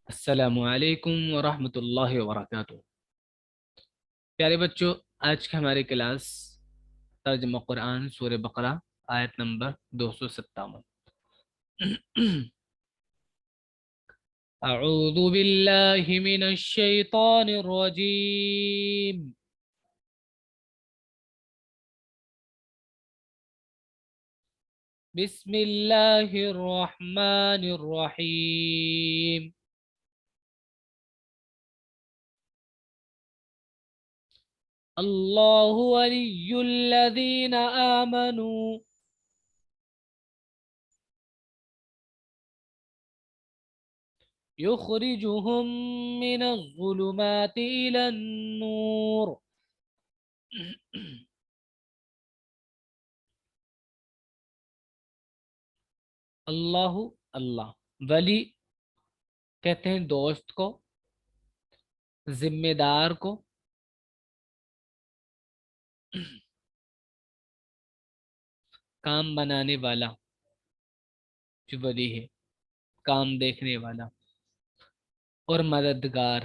अस्सलामु अलैकुम वरहमतुल्लाहि वबरकातुहू। प्यारे बच्चों, आज की हमारी क्लास तर्जुमा कुरान सूरह बकरा आयत नंबर 257। अऊज़ु बिल्लाहि मिनश शैतानिर रजीम। बिस्मिल्लाहिर रहमानिर रहीम। अल्लाहु वलियुल्लज़ीना आमनू युखरिजुहुम मिनज़्ज़ुलुमाति इलन-नूर। अल्लाहु अल्लाह, वली कहते हैं दोस्त को, जिम्मेदार को, काम बनाने वाला जो वली है, काम देखने वाला और मददगार।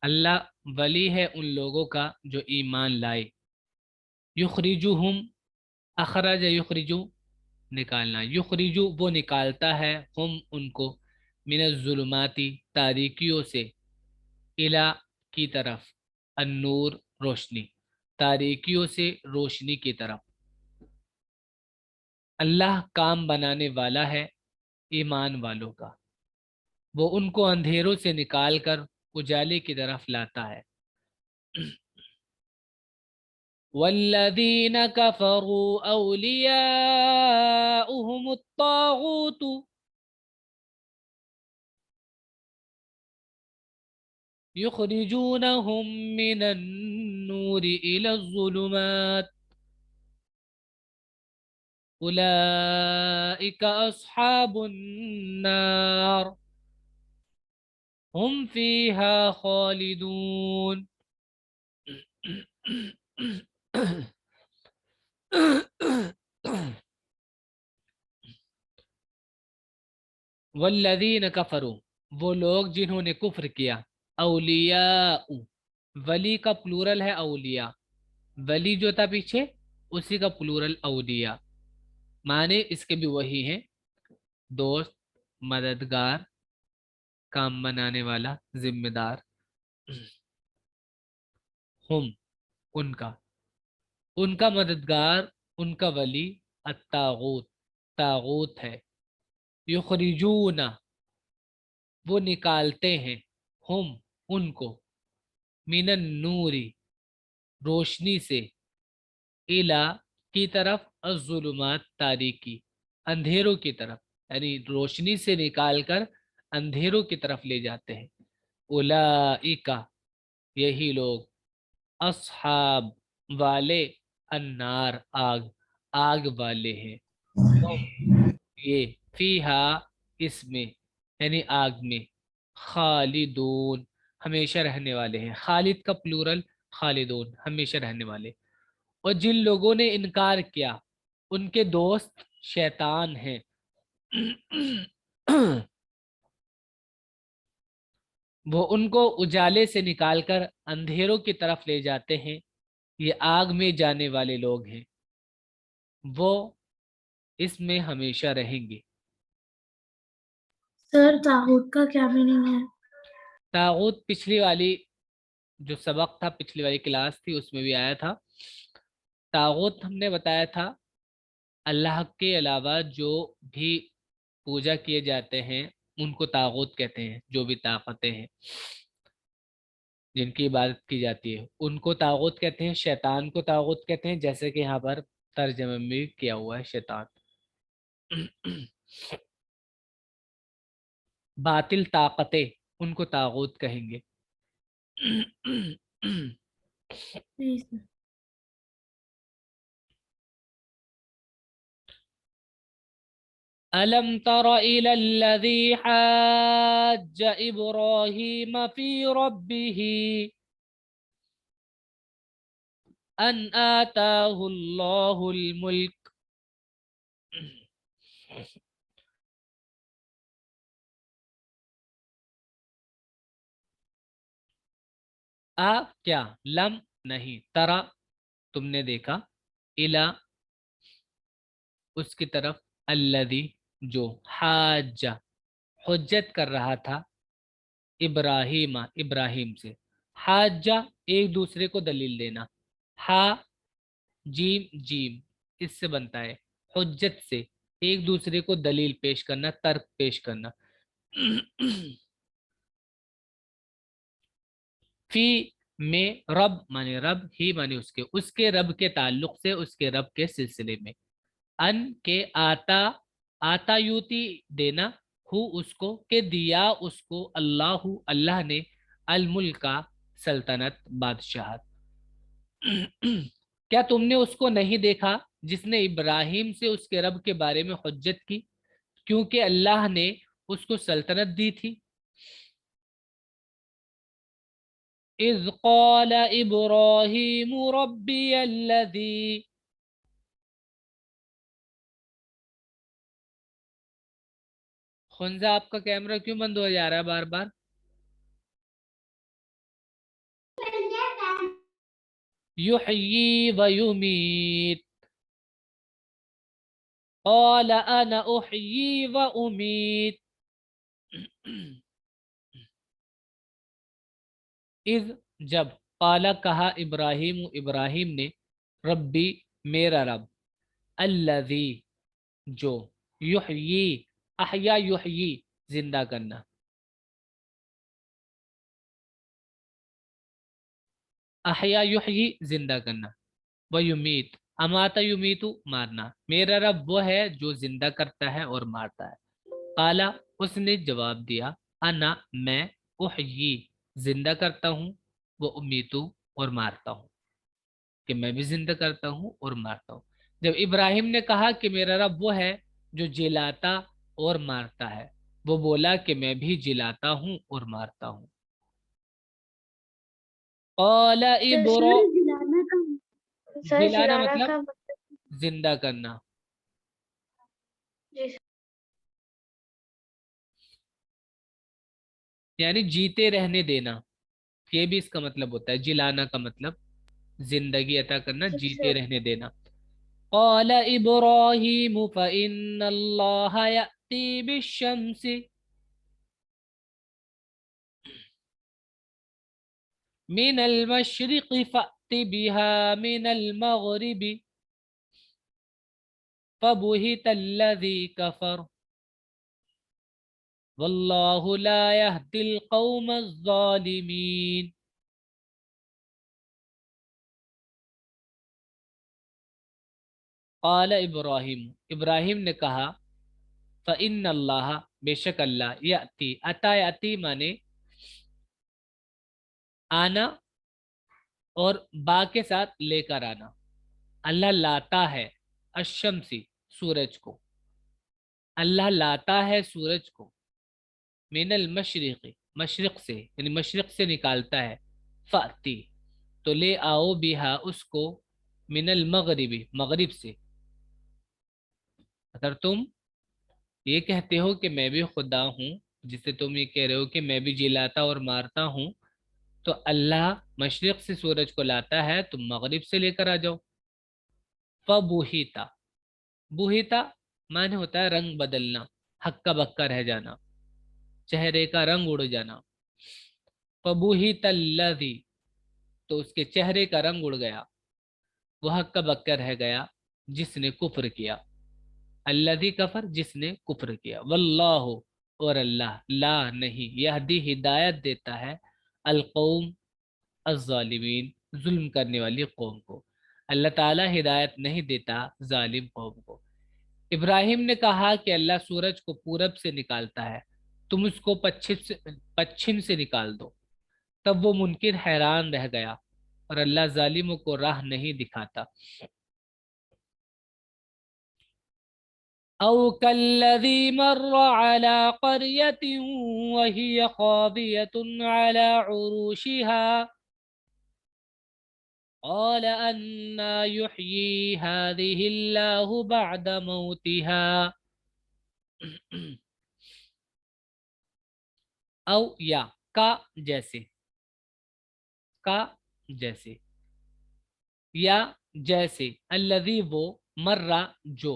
अल्लाह वली है उन लोगों का जो ईमान लाए। युखरिजुहुम, अखरज युखरिजु निकालना, युखरिजु वो निकालता है, हम उनको, मिनज़्ज़ुलुमाती तारीकियों से, इला की तरफ, अन्नूर रोशनी, तारीकियों से रोशनी की तरफ। अल्लाह काम बनाने वाला है ईमान वालों का, वो उनको अंधेरों से निकाल कर उजाले की तरफ लाता है। वल्लदीन कफरू औलियाउहुमुत तागूत युखरिजूनहुम मिनन नूरि इलज़्ज़ुलुमात उलाइका अस्हाबुन नार हुम फीहा खालिदून। वल्लदीन कफरू, वो लोग जिन्होंने कुफ्र किया। औलिया, वली का प्लूरल है औलिया, वली जो था पीछे उसी का प्लूरल औलिया। माने इसके भी वही हैं, दोस्त, मददगार, काम बनाने वाला, जिम्मेदार। हम, उनका, उनका मददगार, उनका वली अत्तागूत, तागूत है। युखरिजूना, वो निकालते हैं, हम उनको, मिनन नूरी रोशनी से, इला की तरफ, अज़्ज़ुलुमात तारीकी अंधेरों की तरफ, यानी रोशनी से निकालकर अंधेरों की तरफ ले जाते हैं। उलाइका, यही लोग, अस्हाब वाले, अन्नार आग, आग वाले हैं। तो ये फीहा, इसमें, यानी आग में, खालिदून, हमेशा रहने वाले हैं। खालिद का प्लूरल खालिदून, हमेशा रहने वाले। और जिन लोगों ने इनकार किया उनके दोस्त शैतान हैं। वो उनको उजाले से निकालकर अंधेरों की तरफ ले जाते हैं। ये आग में जाने वाले लोग हैं, वो इसमें हमेशा रहेंगे। सर ताहूत का क्या मीनिंग है? तागूत पिछली वाली जो सबक था, पिछली वाली क्लास थी, उसमें भी आया था। तागूत हमने बताया था अल्लाह के अलावा जो भी पूजा किए जाते हैं उनको तागूत कहते हैं। जो भी ताकतें हैं जिनकी इबादत की जाती है उनको तागूत कहते हैं। शैतान को तागूत कहते हैं, जैसे कि यहाँ पर तर्जमे में भी किया हुआ है, शैतान। बातिल ताकतें, उनको तागूत कहेंगे। जी सर। अलम तर इलल्लज़ी हज्ज इब्राहीम फी रब्बिही अन आताहुल्लाहुल मुल्क क्या, लम नहीं, तरा तुमने देखा, इला उसकी तरफ, अल्लदी जो, हाजा हुज्जत कर रहा था, इब्राहिम इब्राहिम से, हाजा एक दूसरे को दलील देना, हा जीम जीम इससे बनता है, हुज्जत से एक दूसरे को दलील पेश करना, तर्क पेश करना। फी में रब माने रब, ही माने उसके रब के ताल्लुक से, उसके रब के सिलसिले में, अन के आता, आता यूती देना, हु उसको, के दिया उसको, अल्लाह अल्लाह ने, अल मुल्का सल्तनत बादशाहत। क्या तुमने उसको नहीं देखा जिसने इब्राहिम से उसके रब के बारे में हुज्जत की, क्योंकि अल्लाह ने उसको सल्तनत दी थी। इज़ क़ाल इब्राहीम रब्बी अल्लज़ी, खुंजा आपका कैमरा क्यों बंद हो जा रहा है बार बार? युह्यी व युमीत, क़ाल अना उह्यी व उमीत। इज़ जब, क़ाला कहा, इब्राहिम इब्राहिम ने, रब्बी मेरा रब, अल्लज़ी जो, युह्यी अहया युह्यी जिंदा करना, अहया युह्यी जिंदा करना, व युमीत अमाता युमीतु मारना, मेरा रब वो है जो जिंदा करता है और मारता है। काला उसने जवाब दिया, अना मैं, उह्यी जिंदा करता हूँ, वो उमीतु और मारता हूँ, कि मैं भी जिंदा करता हूँ और मारता हूँ। जब इब्राहिम ने कहा कि मेरा रब वो है जो जिलाता और मारता है, वो बोला कि मैं भी जिलाता हूँ और मारता हूँ। कौल तो इब्रो, सर सर जिलाना जिलाना मतलब का मतलब। जिंदा करना, जी यानी जीते रहने देना, ये भी इसका मतलब होता है। जिलाना का मतलब जिंदगी अता करना, जीते सर। रहने देना। कौल इब्राहिम फ़इन्नल्लाह यअती बिश्शम्सि मिनल मशरिक़ि फ़अति बिहा मिनल मग़रिबि फ़बुहितल्लज़ी कफ़र वल्लाहु ला यहदिल क़ौमज़ ज़ालिमीन। क़ाल इब्राहिम इब्राहिम ने कहा, फ़इन्नल्लाह बेशक अल्लाह, यअती अता यअती माने आना और बा के साथ लेकर आना, अल्लाह लाता है, अशमसी सूरज को, अल्लाह लाता है सूरज को, मिनल मशरिक़ी मशरिक से, यानी मशरिक से निकालता है, फाती तो ले आओ बिहा उसको, मिनल मगरिबी मगरिब से। अगर तुम ये कहते हो कि मैं भी खुदा हूँ, जिसे तुम ये कह रहे हो कि मैं भी जिलाता और मारता हूँ, तो अल्लाह मशरिक से सूरज को लाता है, तुम मगरिब से लेकर आ जाओ। फबुहिता, बुहिता माने होता है रंग बदलना, हक्का बक्का रह जाना, चेहरे का रंग उड़ जाना। फबुहितल्लज़ी तो उसके चेहरे का रंग उड़ गया, वह हक्का बक्का रह गया जिसने कुफ्र किया, अल्लज़ी कफर जिसने कुफ्र किया, वल्लाहु और अल्लाह, ला नहीं, यहदी हिदायत देता है, अल कौम अज़्ज़ालिमीन जुल्म करने वाली कौम को, अल्लाह ताला हिदायत नहीं देता जालिम कौम को। इब्राहिम ने कहा कि अल्लाह सूरज को पूरब से निकालता है, तुम उसको पश्चिम से निकाल दो। तब वो मुनकिर हैरान रह गया, और अल्लाह जालिमों को राह नहीं दिखाता। औ कल्लज़ी मर्र अला क़रयतिन वहिय ख़ावियतुन अला उरूशिहा, قال अन्ना युह्यी हादिहिल्लाहु बअद मौतिहा औ या का जैसे, का जैसे, या जैसे, अल्लज़ी वो, मर्रा जो,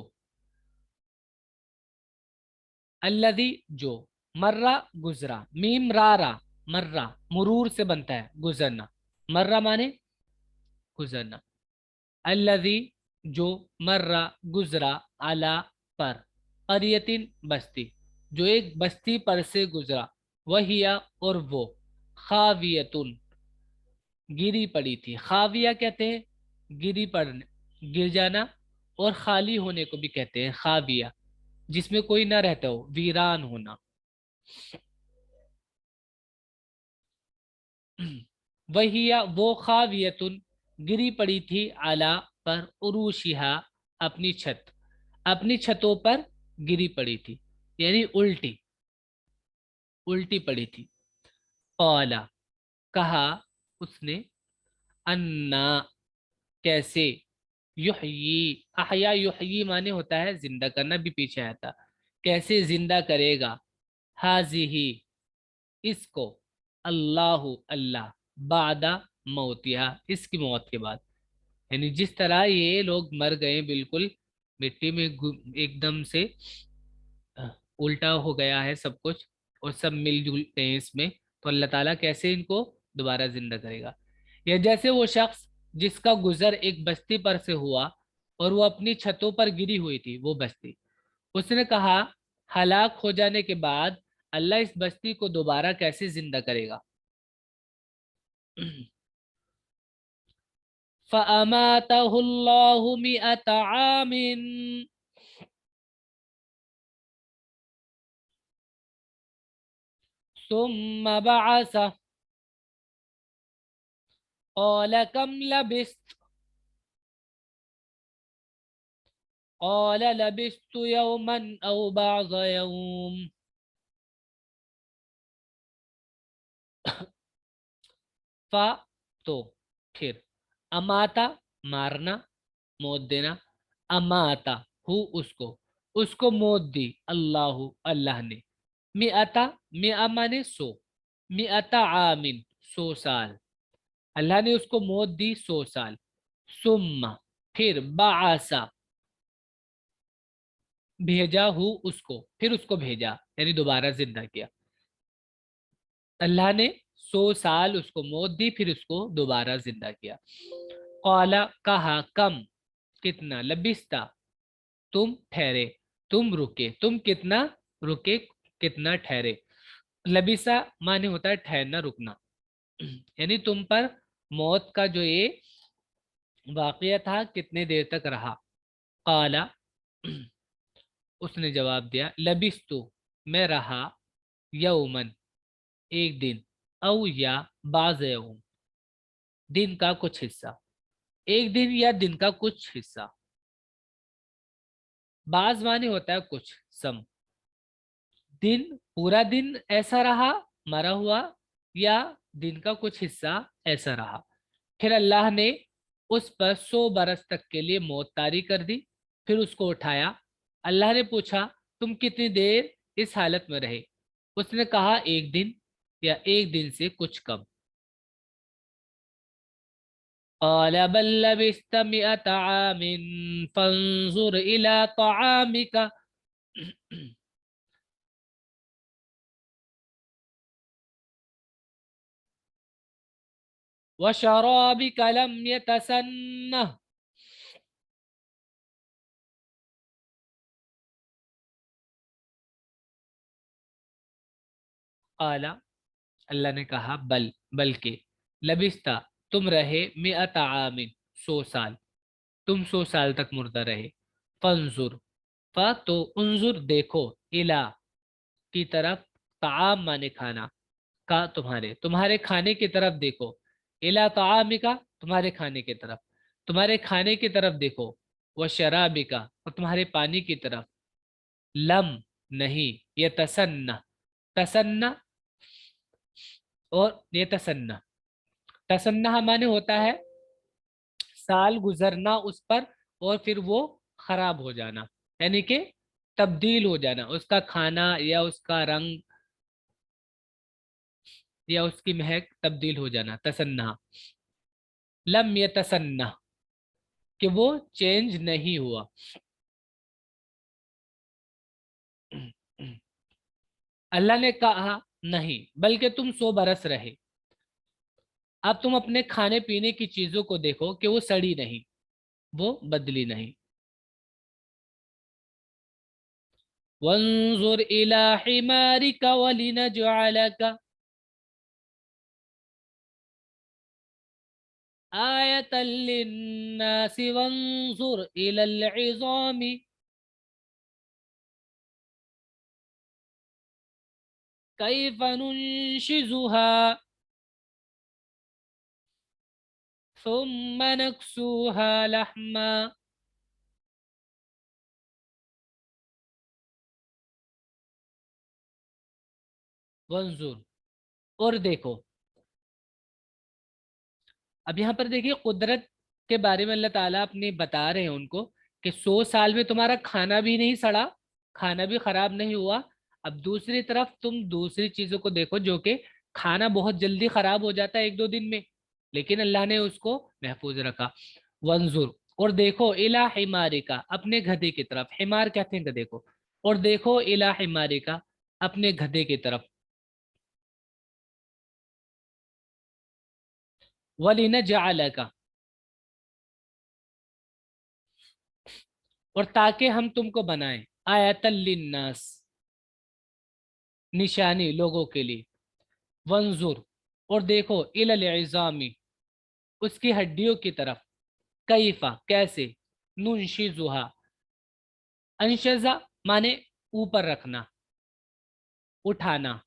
अल्लज़ी जो, मर्रा गुजरा, मीम रा, मर्रा मुरूर से बनता है गुजरना, मर्रा माने गुजरना, अल्लज़ी जो, मर्रा गुजरा, अला पर, करियतिन बस्ती, जो एक बस्ती पर से गुजरा, वहिया और वो, खावियतुन गिरी पड़ी थी, खाविया कहते हैं गिरी पड़ने, गिर जाना, और खाली होने को भी कहते हैं खाविया, जिसमें कोई ना रहता हो, वीरान होना। वहिया वो खावियतुन गिरी पड़ी थी, आला पर, उरूशिहा अपनी छत, अपनी छतों पर गिरी पड़ी थी, यानी उल्टी, उल्टी पड़ी थी। कौला कहा उसने, अन्ना कैसे, युहयी, अहया युहयी माने होता है जिंदा करना, भी पीछे आया था, कैसे जिंदा करेगा, हाजिही इसको, अल्लाहु अल्लाह, बादा मौतिहा इसकी मौत के बाद, यानी जिस तरह ये लोग मर गए बिल्कुल मिट्टी में एकदम से उल्टा हो गया है सब कुछ, और सब मिलजुल गए हैं इसमें, तो अल्लाह ताला कैसे इनको दोबारा जिंदा करेगा। या जैसे वो शख्स जिसका गुजर एक बस्ती पर से हुआ और वो अपनी छतों पर गिरी हुई थी वो बस्ती, उसने कहा हलाक हो जाने के बाद अल्लाह इस बस्ती को दोबारा कैसे जिंदा करेगा। फ़अमातहुल्लाहु मिअत आमिन, सुम्मा बअसा, क़ाल कम लबिस्त, क़ाल लबिस्तु यौमन औ बअज़ यौम, फ़ा तो फिर, अमाता मारना, मौत देना, अमाता हु उसको, उसको मौत दी, अल्लाहु अल्लाह ने, मिअता, मिअ माने सौ, मिअता आमिन 100 साल, अल्लाह ने उसको मौत दी 100 साल, सुम्मा फिर, बासा भेजा हूँ उसको, फिर उसको भेजा यानी दोबारा जिंदा किया, अल्लाह ने 100 साल उसको मौत दी फिर उसको दोबारा जिंदा किया। कौला कहा, कम कितना, लबिस्ता तुम ठहरे, तुम रुके, तुम कितना रुके, कितना ठहरे, लबिसा माने होता है ठहरना रुकना, यानी तुम पर मौत का जो ये वाकया था कितने देर तक रहा। काला उसने जवाब दिया, लबिस्तु मैं रहा, यौमन एक दिन, औ या बाज यौम दिन का कुछ हिस्सा, एक दिन या दिन का कुछ हिस्सा, बाज माने होता है कुछ, सम, दिन पूरा दिन ऐसा रहा मरा हुआ, या दिन का कुछ हिस्सा ऐसा रहा। फिर अल्लाह ने उस पर 100 बरस तक के लिए मौत तारी कर दी, फिर उसको उठाया। अल्लाह ने पूछा तुम कितनी देर इस हालत में रहे, उसने कहा एक दिन या एक दिन से कुछ कम। قال بل لبثت 100 عام فانظر إلى طعامك وشرابك لم يتسنه। قال अल्लाह ने कहा, बल्कि, लबिस्ता तुम रहे, मिअत आमिन 100 साल, तुम 100 साल तक मुर्दा रहे। फंजुर, फ तो उन्जुर देखो, इला की तरफ, ताम माने खाना, का तुम्हारे, तुम्हारे खाने की तरफ देखो, इला तामिका तुम्हारे खाने की तरफ, तुम्हारे खाने की तरफ देखो, व शराबिका और तुम्हारे पानी की तरफ, लम नहीं, ये तसन्ना, तसन्ना और ये तसन्ना, तसन्ना माने होता है साल गुजरना उस पर और फिर वो खराब हो जाना, यानी कि तब्दील हो जाना, उसका खाना या उसका रंग या उसकी महक तब्दील हो जाना। तसन्ना, लम यतसन्ना, कि वो चेंज नहीं हुआ। अल्लाह ने कहा नहीं, बल्कि तुम 100 बरस रहे। अब तुम अपने खाने पीने की चीजों को देखो कि वो सड़ी नहीं, वो बदली नहीं। वंजुर इला हिमारिका वलिनजअलका आयतल लिन्नासि वंजुर इलल इज़ामि कैफ नुनशिजुहा सुम्मा नक्सूहा लहमा। वंजुर, और देखो। अब यहाँ पर देखिए कुदरत के बारे में अल्लाह ताला अपने बता रहे हैं उनको कि 100 साल में तुम्हारा खाना भी नहीं सड़ा, खाना भी खराब नहीं हुआ। अब दूसरी तरफ तुम दूसरी चीजों को देखो जो कि खाना बहुत जल्दी खराब हो जाता है 1-2 दिन में, लेकिन अल्लाह ने उसको महफूज रखा। वंजुर, और देखो, इला हिमारी का, अपने गधे की तरफ। हिमार कहते हैं गधे को। और देखो इला हिमारी का, अपने गधे की तरफ। वलिन जाल का, और ताकि हम तुमको बनाएं। आयतल लिन्नास, निशानी लोगों के लिए। वंजुर, और देखो इलल इज़ामी, उसकी हड्डियों की तरफ। कैफा, कैसे। नुनशिजुहा, अंशजा माने ऊपर रखना, उठाना।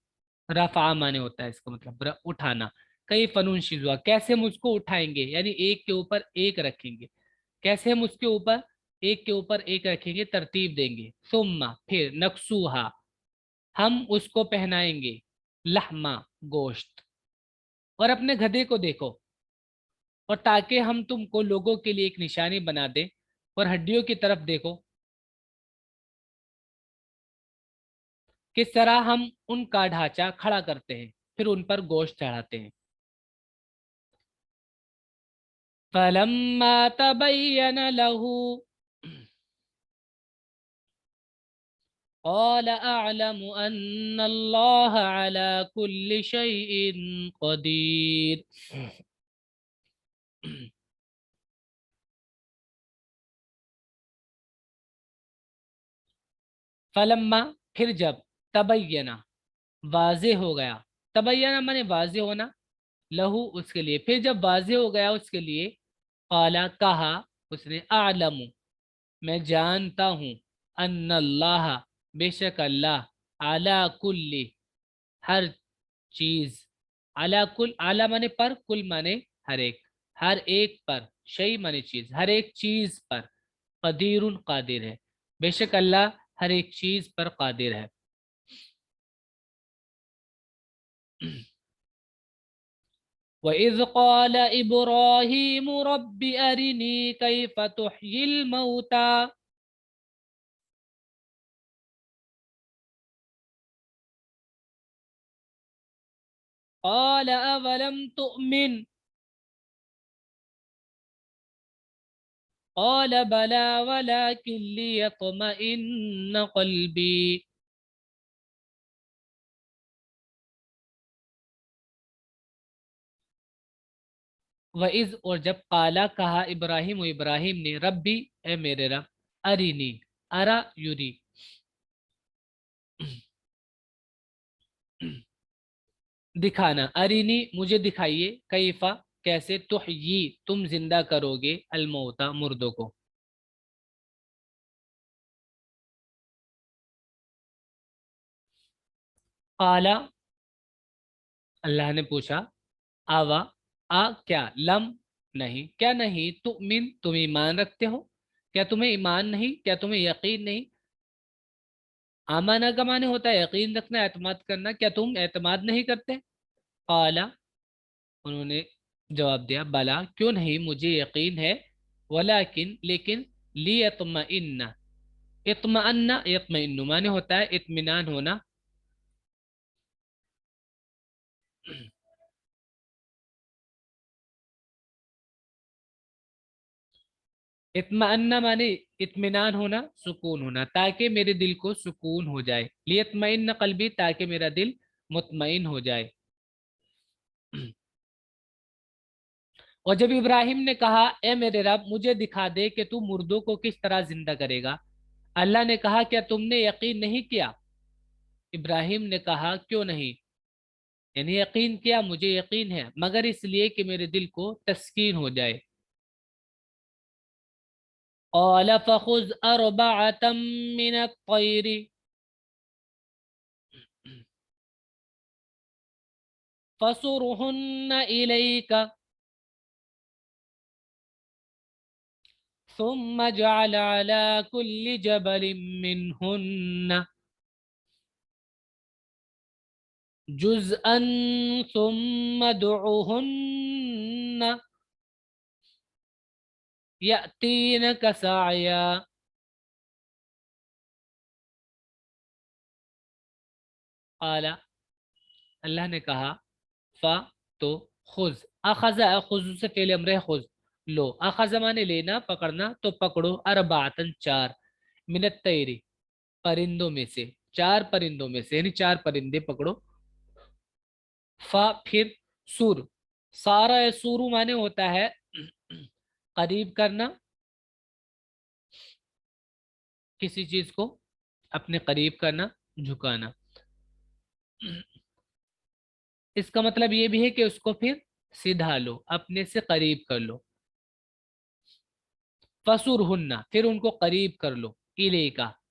रफा माने होता है इसका मतलब उठाना। कई फनुन शिजुआ, कैसे हम उसको उठाएंगे, यानी एक के ऊपर एक रखेंगे। कैसे हम उसके ऊपर एक के ऊपर एक रखेंगे, तरतीब देंगे। सुम्मा, फिर नक्सूहा, हम उसको पहनाएंगे। लहमा, गोश्त। और अपने गधे को देखो, और ताकि हम तुमको लोगों के लिए एक निशानी बना दे। और हड्डियों की तरफ देखो, किस तरह हम उनका ढांचा खड़ा करते हैं, फिर उन पर गोश्त चढ़ाते हैं। फलम्मा तबय्यन लहू क़ाल अअलमु अन्नल्लाह अला कुल्लि शैइन क़दीर। फलम्मा, फिर जब। तबय्यना, वाज़े हो गया। तबय्यना माने वाज़े होना। लहू, उसके लिए। फिर जब वाज़े हो गया उसके लिए। क़ाला, कहा उसने। अअलमु, मैं जानता हूँ। अन्नल्लाह, बेशक अल्लाह। अला कुल्ली, हर चीज। अला कुल, आला माने पर, कुल माने हर एक। हर एक पर, शई माने चीज, हर एक चीज पर। कदीरुन, कादिर है। बेशक अल्लाह हर एक चीज पर कादिर है। वइज़ क़ाल इब्राहीम रब्बि अरिनी कैफ़ तुह्यिल मौता क़ाल अवलम तुअमिन क़ाल बला वलाकिन लियत्मइन्न क़ल्बी। वइज, और जब काला कहा इब्राहिम, इब्राहिम ने। रब्बी, ए मेरे रब। अरीनी, अरा युरी, दिखाना। अरीनी, मुझे दिखाइए। कैफा, कैसे। तुहयी, तुम जिंदा करोगे। अलमौता, मुर्दों को। काला, अल्लाह ने पूछा। आवा, क्या। लम, नहीं। क्या नहीं। तुमिन, तुम ईमान रखते हो। क्या तुम्हें ईमान नहीं, क्या तुम्हें यकीन नहीं। आमाना का माने होता है यकीन रखना, एतमाद करना। क्या तुम एतमाद नहीं करते। काला, उन्होंने जवाब दिया। बला, क्यों नहीं, मुझे यकीन है। वलाकिन लेकिन लियत्मइन्ना, इत्मअन्ना यत्मइन्नु माने होता है इत्मीनान होना। इत्मअन्ना माने इत्मीनान होना, सुकून होना, ताकि मेरे दिल को सुकून हो जाए। लियत्मइन्ना कल्बी, ताकि मेरा दिल मुतमइन हो जाए। और जब इब्राहिम ने कहा ए मेरे रब मुझे दिखा दे कि तू मुर्दों को किस तरह जिंदा करेगा, अल्लाह ने कहा क्या तुमने यकीन नहीं किया? इब्राहिम ने कहा क्यों नहीं, यानी यकीन किया, मुझे यकीन है, मगर इसलिए कि मेरे दिल को तस्कीन हो जाए। क़ाल फ़ख़ुज़ अर्बअतम मिन अत-तैर फसुरहुन्न इलैका सुम्मा जअल अला कुल्लि जबलिन मिनहुन्न जुज़अन सुम्मा दुउहुन्न यअतीनक सअया। क़ाल, अल्लाह ने कहा, फ़ा तो, खुज, अखज़, खुज से पहले अमर खुज, लो, अखज़ माने लेना पकड़ना, तो पकड़ो, अरबातन चार, मिनत तैरी, परिंदों में से, चार परिंदों में से, यानी चार परिंदे पकड़ो। फा फिर सुर, सारा सुरु माने होता है करीब करना, किसी चीज को अपने करीब करना, झुकाना। इसका मतलब ये भी है कि उसको फिर सीधा लो, अपने से करीब कर लो। फसुर हुन्ना, फिर उनको करीब कर लो, इले का,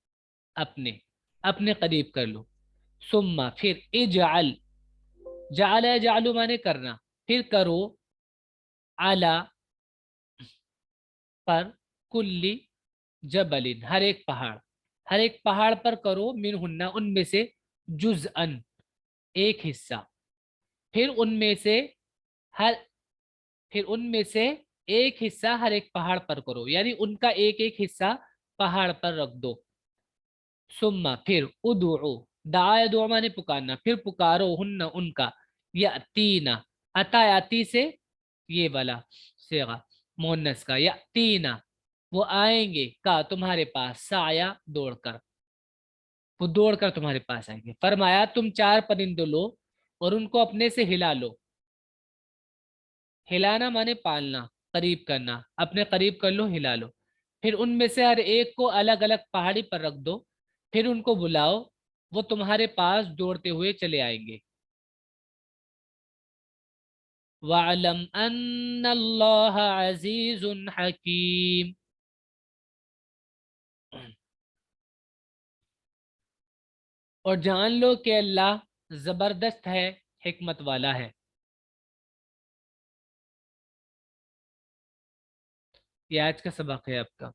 अपने, अपने करीब कर लो। सुम्मा फिर इजअल, जाल जालू माने करना, फिर करो, आला पर, कुल्ली जबलिन हर एक पहाड़, हर एक पहाड़ पर करो, मिन हुन्ना उनमें से, जुज़अन एक हिस्सा, फिर उनमें से हर, फिर उनमें से एक हिस्सा हर एक पहाड़ पर करो, यानी उनका एक एक हिस्सा पहाड़ पर रख दो। सुम्मा फिर उदुउ, दाया दुआ माने पुकारना, फिर पुकारो, हुन्ना उनका, यतीना, अता याती से ये वाला सेगा मोहन्नस का, यतीना वो आएंगे, का तुम्हारे पास, साया दौड़कर, वो दौड़कर तुम्हारे पास आएंगे। फरमाया तुम चार परिंदों लो और उनको अपने से हिला लो। हिलाना माने पालना, करीब करना, अपने करीब कर लो, हिला लो। फिर उनमें से हर एक को अलग अलग पहाड़ी पर रख दो, फिर उनको बुलाओ, वो तुम्हारे पास दौड़ते हुए चले आएंगे। वअलम अन्नल्लाह अजीजुन हकीम, और जान लो कि अल्लाह जबरदस्त है, हिकमत वाला है। ये आज का सबक है आपका।